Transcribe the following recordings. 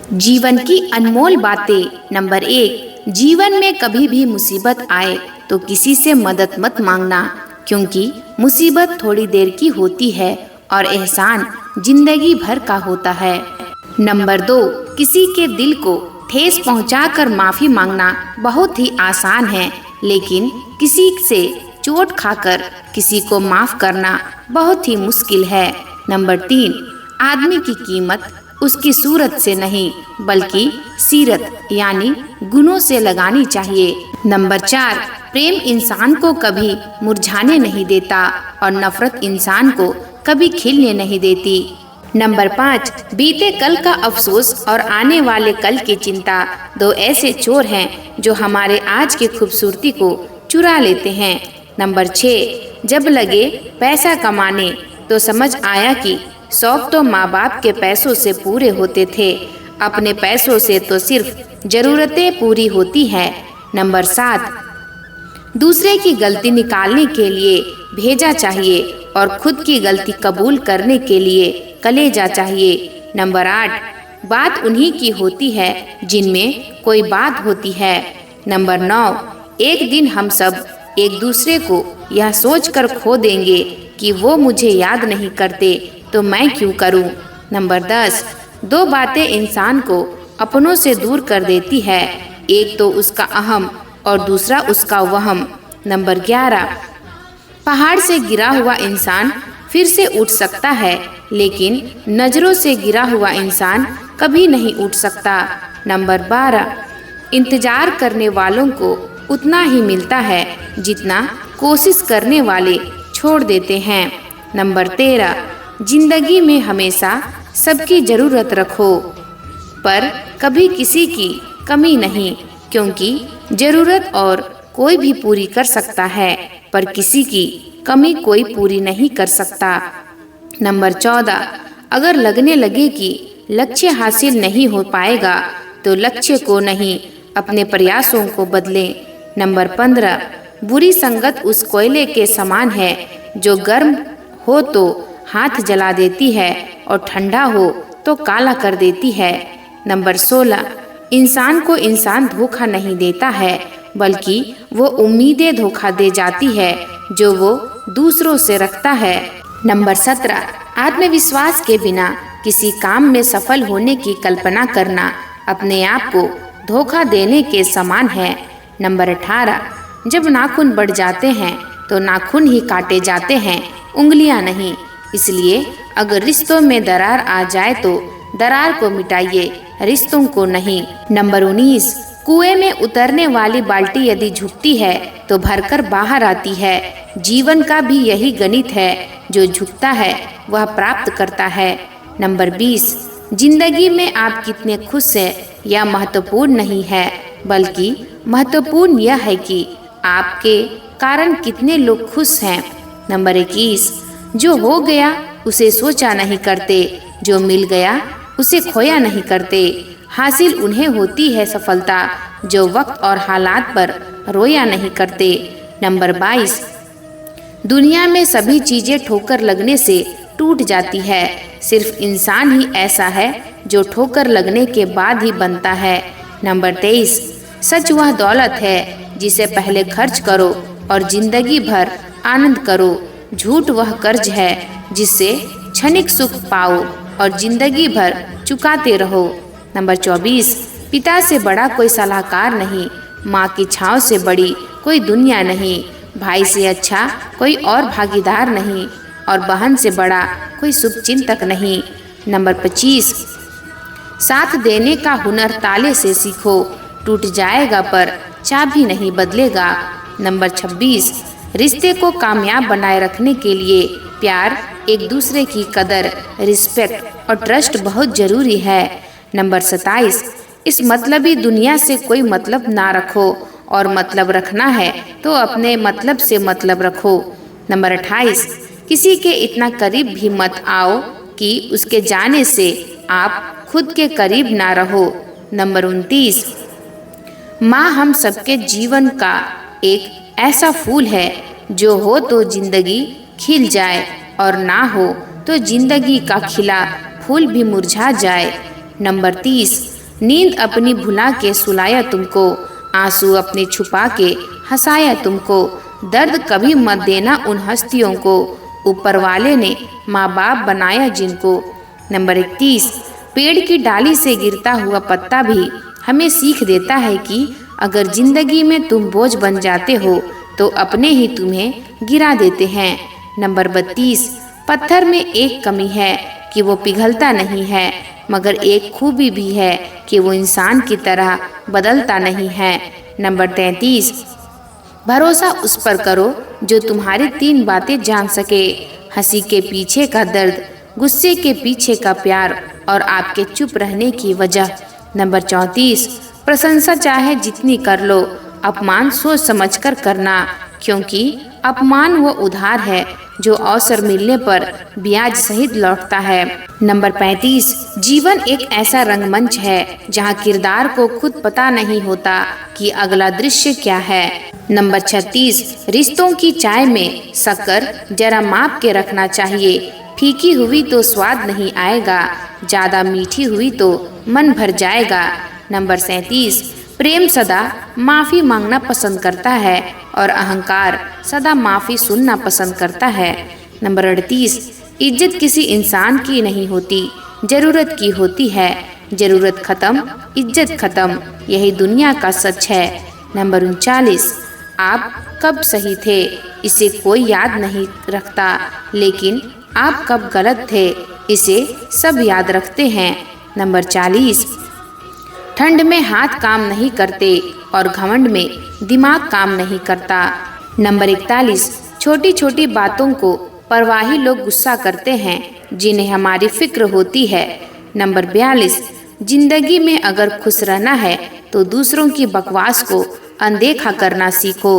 जीवन की अनमोल बातें। नंबर 1, जीवन में कभी भी मुसीबत आए तो किसी से मदद मत मांगना, क्योंकि मुसीबत थोड़ी देर की होती है और एहसान जिंदगी भर का होता है। नंबर 2, किसी के दिल को ठेस पहुंचाकर माफी मांगना बहुत ही आसान है, लेकिन किसी से चोट खाकर किसी को माफ करना बहुत ही मुश्किल है। नंबर 3, आदमी की कीमत उसकी सूरत से नहीं बल्कि सीरत यानी गुणों से लगानी चाहिए। नंबर 4, प्रेम इंसान को कभी मुरझाने नहीं देता और नफरत इंसान को कभी खिलने नहीं देती। नंबर 5, बीते कल का अफसोस और आने वाले कल की चिंता दो ऐसे चोर हैं जो हमारे आज की खूबसूरती को चुरा लेते हैं। नंबर 6, जब लगे पैसा कमाने तो समझ आया कि शौक तो माँ बाप के पैसों से पूरे होते थे, अपने पैसों से तो सिर्फ जरूरतें पूरी होती हैं। नंबर 7, दूसरे की गलती निकालने के लिए भेजा चाहिए और खुद की गलती कबूल करने के लिए कलेजा चाहिए। नंबर 8, बात उन्हीं की होती है जिनमें कोई बात होती है। नंबर 9, एक दिन हम सब एक दूसरे को यह सोचकर खो देंगे कि वो मुझे याद नहीं करते तो मैं क्यों करूं। नंबर 10, दो बातें इंसान को अपनों से दूर कर देती है, एक तो उसका अहम और दूसरा उसका वहम। नंबर 11, पहाड़ से गिरा हुआ इंसान फिर से उठ सकता है, लेकिन नजरों से गिरा हुआ इंसान कभी नहीं उठ सकता। नंबर 12, इंतजार करने वालों को उतना ही मिलता है जितना कोशिश करने वाले छोड़ देते हैं। नंबर 13, जिंदगी में हमेशा सबकी जरूरत रखो पर कभी किसी की कमी नहीं, क्योंकि जरूरत और कोई भी पूरी कर सकता है पर किसी की कमी कोई पूरी नहीं कर सकता। नंबर 14, अगर लगने लगे कि लक्ष्य हासिल नहीं हो पाएगा तो लक्ष्य को नहीं अपने प्रयासों को बदलें। नंबर 15, बुरी संगत उस कोयले के समान है जो गर्म हो तो हाथ जला देती है और ठंडा हो तो काला कर देती है। नंबर 16, इंसान को इंसान धोखा नहीं देता है बल्कि वो उम्मीदें धोखा दे जाती है जो वो दूसरों से रखता है। नंबर 17, आत्मविश्वास के बिना किसी काम में सफल होने की कल्पना करना अपने आप को धोखा देने के समान है। नंबर 18, जब नाखून बढ़ जाते हैं तो नाखून ही काटे जाते हैं, उंगलियां नहीं। इसलिए अगर रिश्तों में दरार आ जाए तो दरार को मिटाइए, रिश्तों को नहीं। नंबर 19, कुएं में उतरने वाली बाल्टी यदि झुकती है तो भरकर बाहर आती है। जीवन का भी यही गणित है, जो झुकता है वह प्राप्त करता है। नंबर 20, जिंदगी में आप कितने खुश हैं यह महत्वपूर्ण नहीं है, बल्कि महत्वपूर्ण यह है कि आपके कारण कितने लोग खुश हैं। नंबर 21, जो हो गया उसे सोचा नहीं करते, जो मिल गया उसे खोया नहीं करते। हासिल उन्हें होती है सफलता जो वक्त और हालात पर रोया नहीं करते। नंबर 22, दुनिया में सभी चीजें ठोकर लगने से टूट जाती है, सिर्फ इंसान ही ऐसा है जो ठोकर लगने के बाद ही बनता है। नंबर 23, सच वह दौलत है जिसे पहले खर्च करो और जिंदगी भर आनंद करो। झूठ वह कर्ज है जिससे क्षणिक सुख पाओ और जिंदगी भर चुकाते रहो। नंबर 24, पिता से बड़ा कोई सलाहकार नहीं, माँ की छाँव से बड़ी कोई दुनिया नहीं, भाई से अच्छा कोई और भागीदार नहीं और बहन से बड़ा कोई शुभचिंतक नहीं। नंबर 25, साथ देने का हुनर ताले से सीखो, टूट जाएगा पर चाबी नहीं बदलेगा। नंबर 26, रिश्ते को कामयाब बनाए रखने के लिए प्यार, एक दूसरे की कदर, रिस्पेक्ट और ट्रस्ट बहुत जरूरी है। नंबर 27, इस मतलबी दुनिया से कोई मतलब ना रखो और मतलब रखना है तो अपने मतलब से मतलब रखो। नंबर 28, किसी के इतना करीब भी मत आओ कि उसके जाने से आप खुद के करीब ना रहो। नंबर 29, माँ हम सबके जीवन का एक ऐसा फूल है जो हो तो जिंदगी खिल जाए और ना हो तो जिंदगी का खिला फूल भी मुरझा जाए। नंबर 30, नींद अपनी भुला के सुलाया तुमको, आंसू अपने छुपा के हंसाया तुमको। दर्द कभी मत देना उन हस्तियों को, ऊपर वाले ने माँ बाप बनाया जिनको। नंबर 31, पेड़ की डाली से गिरता हुआ पत्ता भी हमें सीख देता है कि अगर जिंदगी में तुम बोझ बन जाते हो तो अपने ही तुम्हें गिरा देते हैं। नंबर 32, पत्थर में एक कमी है कि वो पिघलता नहीं है, मगर एक खूबी भी है कि वो इंसान की तरह बदलता नहीं है। नंबर 33, भरोसा उस पर करो जो तुम्हारी 3 बातें जान सके, हंसी के पीछे का दर्द, गुस्से के पीछे का प्यार और आपके चुप रहने की वजह। नंबर 34, प्रशंसा चाहे जितनी कर लो, अपमान सोच समझकर करना, क्योंकि अपमान वो उधार है जो अवसर मिलने पर ब्याज सहित लौटता है। नंबर 35, जीवन एक ऐसा रंगमंच है जहाँ किरदार को खुद पता नहीं होता कि अगला दृश्य क्या है। नंबर 36, रिश्तों की चाय में शक्कर जरा माप के रखना चाहिए, फीकी हुई तो स्वाद नहीं आएगा, ज्यादा मीठी हुई तो मन भर जाएगा। नंबर 37, प्रेम सदा माफी मांगना पसंद करता है और अहंकार सदा माफी सुनना पसंद करता है। नंबर 38, इज्जत किसी इंसान की नहीं होती, जरूरत की होती है, जरूरत खत्म इज्जत खत्म, यही दुनिया का सच है। नंबर 39, आप कब सही थे इसे कोई याद नहीं रखता, लेकिन आप कब गलत थे इसे सब याद रखते हैं। नंबर 40, ठंड में हाथ काम नहीं करते और घमंड में दिमाग काम नहीं करता। नंबर 41, छोटी छोटी बातों को परवाही लोग गुस्सा करते हैं जिन्हें हमारी फिक्र होती है। नंबर 42, जिंदगी में अगर खुश रहना है तो दूसरों की बकवास को अनदेखा करना सीखो।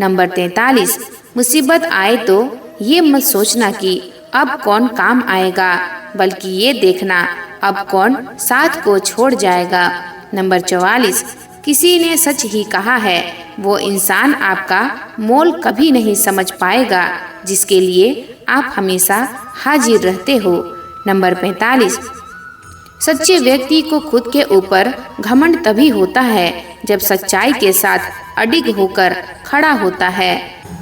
नंबर 43, मुसीबत आए तो ये मत सोचना कि अब कौन काम आएगा, बल्कि ये देखना अब कौन साथ को छोड़ जाएगा। नंबर 44, किसी ने सच ही कहा है, वो इंसान आपका मोल कभी नहीं समझ पाएगा जिसके लिए आप हमेशा हाजिर रहते हो। नंबर 45, सच्चे व्यक्ति को खुद के ऊपर घमंड तभी होता है जब सच्चाई के साथ अडिग होकर खड़ा होता है।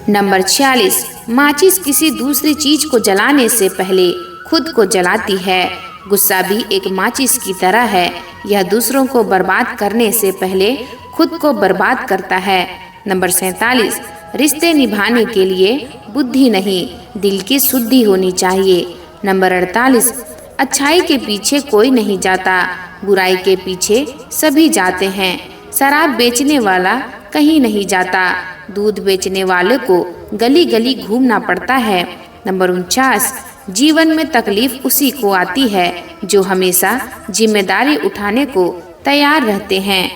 नंबर 46, माचिस किसी दूसरी चीज को जलाने से पहले खुद को जलाती है। गुस्सा भी एक माचिस की तरह है, यह दूसरों को बर्बाद करने से पहले खुद को बर्बाद करता है। नंबर 47, रिश्ते निभाने के लिए बुद्धि नहीं, दिल की शुद्धि होनी चाहिए। नंबर 48, अच्छाई के पीछे कोई नहीं जाता, बुराई के पीछे सभी जाते हैं। शराब बेचने वाला कहीं नहीं जाता, दूध बेचने वाले को गली गली घूमना पड़ता है। नंबर 49, जीवन में तकलीफ उसी को आती है जो हमेशा जिम्मेदारी उठाने को तैयार रहते हैं,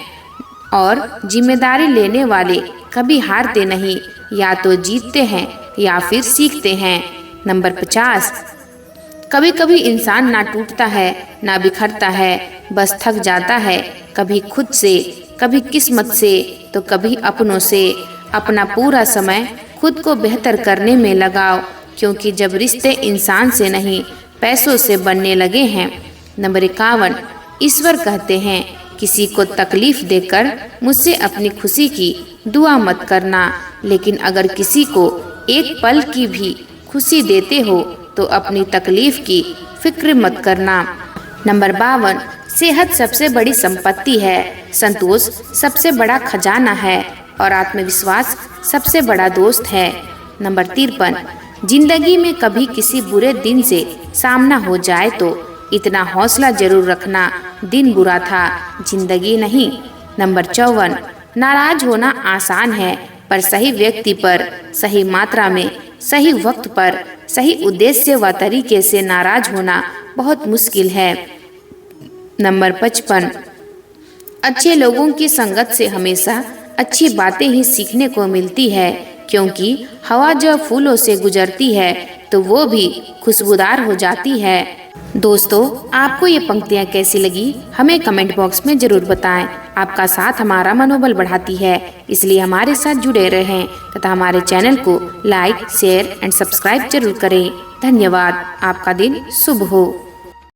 और जिम्मेदारी लेने वाले कभी हारते नहीं, या तो जीतते हैं या फिर सीखते हैं। नंबर 50, कभी कभी इंसान ना टूटता है ना बिखरता है, बस थक जाता है, कभी खुद से, कभी किस्मत से तो कभी अपनों से। अपना पूरा समय खुद को बेहतर करने में लगाओ, क्योंकि जब रिश्ते इंसान से नहीं पैसों से बनने लगे हैं। नंबर 51, ईश्वर कहते हैं, किसी को तकलीफ देकर मुझसे अपनी खुशी की दुआ मत करना, लेकिन अगर किसी को एक पल की भी खुशी देते हो तो अपनी तकलीफ की फिक्र मत करना। नंबर 52, सेहत सबसे बड़ी संपत्ति है, संतोष सबसे बड़ा खजाना है और आत्मविश्वास सबसे बड़ा दोस्त है। नंबर 53, जिंदगी में कभी किसी बुरे दिन से सामना हो जाए तो इतना हौसला जरूर रखना, दिन बुरा था, जिंदगी नहीं। नंबर 54, नाराज होना आसान है, पर सही व्यक्ति पर, सही मात्रा में, सही वक्त पर, सही उद्देश्य व तरीके से नाराज होना बहुत मुश्किल है। नंबर 55, अच्छे लोगों की संगत से हमेशा अच्छी बातें ही सीखने को मिलती है, क्योंकि हवा जब फूलों से गुजरती है तो वो भी खुशबूदार हो जाती है। दोस्तों, आपको ये पंक्तियाँ कैसी लगी हमें कमेंट बॉक्स में जरूर बताएं। आपका साथ हमारा मनोबल बढ़ाती है, इसलिए हमारे साथ जुड़े रहें तथा हमारे चैनल को लाइक, शेयर एंड सब्सक्राइब जरूर करें। धन्यवाद। आपका दिन शुभ हो।